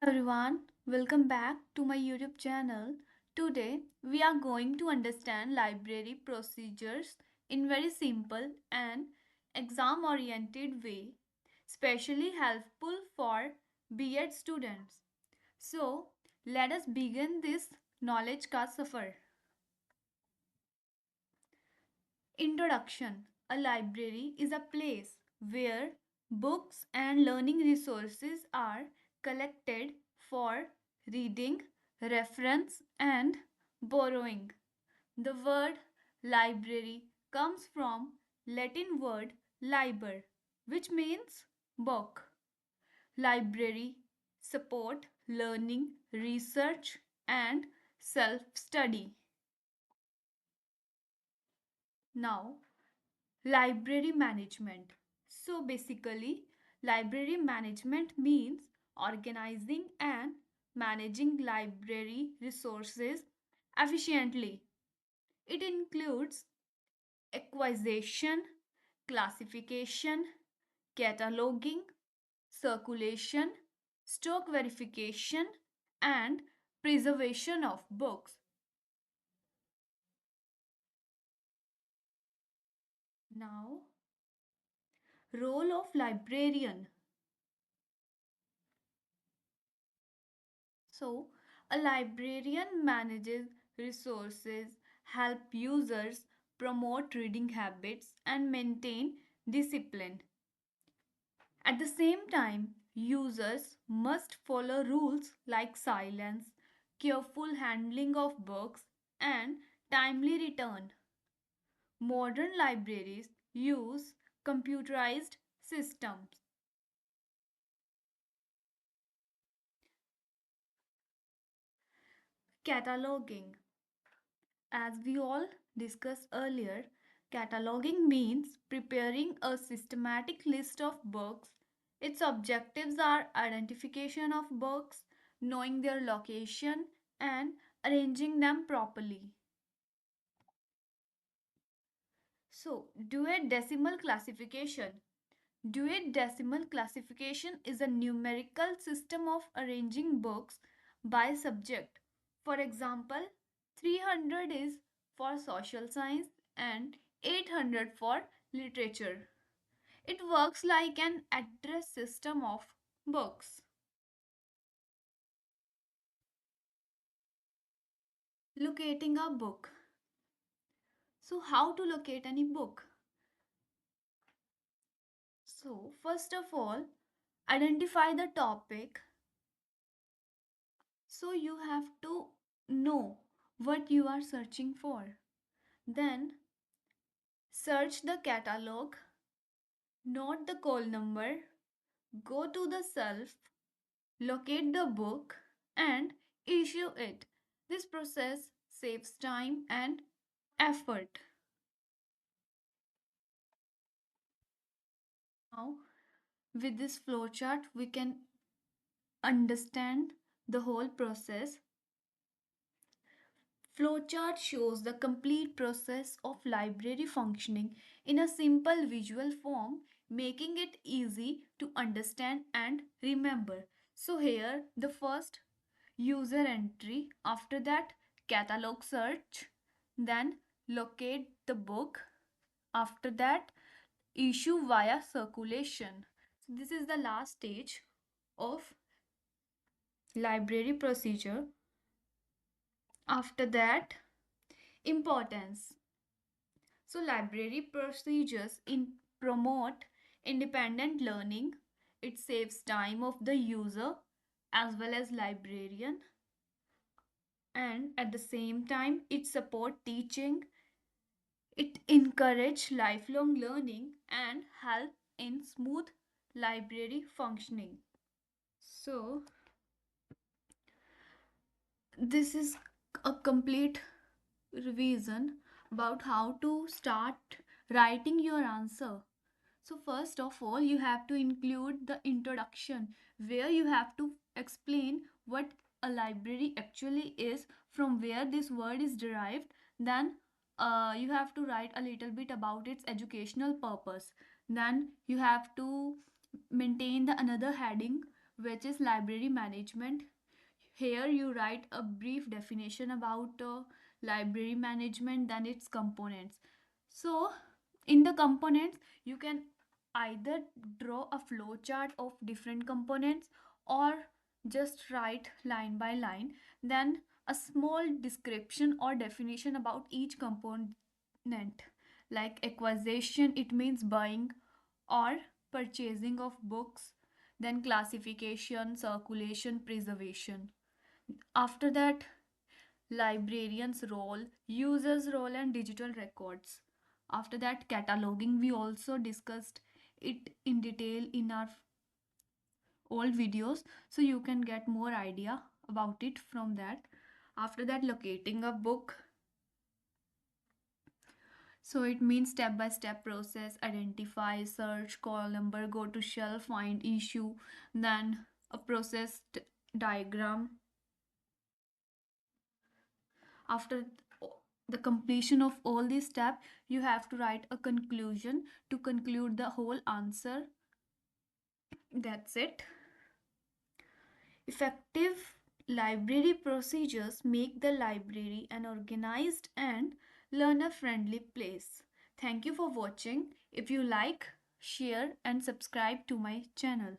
Everyone, welcome back to my YouTube channel. Today we are going to understand library procedures in very simple and exam oriented way, especially helpful for B.Ed students. So, let us begin this knowledge ka safar. Introduction. A library is a place where books and learning resources are collected for reading, reference, and borrowing. The word library comes from Latin word liber, which means book. Library support learning, research, and self study. Now, library management. So basically, library management means organizing and managing library resources efficiently. It includes acquisition, classification, cataloging, circulation, stock verification, and preservation of books. Now, role of librarian. So, a librarian manages resources, help users promote reading habits and maintain discipline. At the same time, users must follow rules like silence, careful handling of books, and timely return. Modern libraries use computerized systems. Cataloging. As we all discussed earlier, cataloging means preparing a systematic list of books. Its objectives are identification of books, knowing their location, and arranging them properly. So, Dewey Decimal Classification. Dewey Decimal Classification is a numerical system of arranging books by subject. For example, 300 is for social science and 800 for literature. It works like an address system of books. Locating a book. So, how to locate any book? So, first of all, identify the topic. So, you have to know what you are searching for. Then search the catalog, note the call number, go to the shelf, locate the book, and issue it. This process saves time and effort. Now, with this flowchart, we can understand the whole process. Flowchart shows the complete process of library functioning in a simple visual form, making it easy to understand and remember. So here the first user entry, after that catalog search, then locate the book, after that issue via circulation. So this is the last stage of library procedure. After that, importance. So, library procedures promote independent learning. It saves time of the user as well as librarian, and at the same time, it support teaching. It encourage lifelong learning and help in smooth library functioning. So, this is a complete revision about how to start writing your answer. So, first of all, you have to include the introduction where you have to explain what a library actually is, from where this word is derived. Then, you have to write a little bit about its educational purpose. Then, you have to maintain the another heading which is library management. Here you write a brief definition about library management, then its components. So in the components, you can either draw a flow chart of different components or just write line by line, then a small description or definition about each component. Like acquisition, it means buying or purchasing of books, then classification, circulation, preservation. After that, librarian's role, user's role, and digital records. After that, cataloging, we also discussed it in detail in our old videos, so you can get more idea about it from that. After that, locating a book, so it means step by step process: identify, search, call number, go to shelf, find issue, then a processed diagram. After the completion of all these steps, you have to write a conclusion to conclude the whole answer. That's it. Effective library procedures make the library an organized and learner friendly place. Thank you for watching. If you like, share and subscribe to my channel.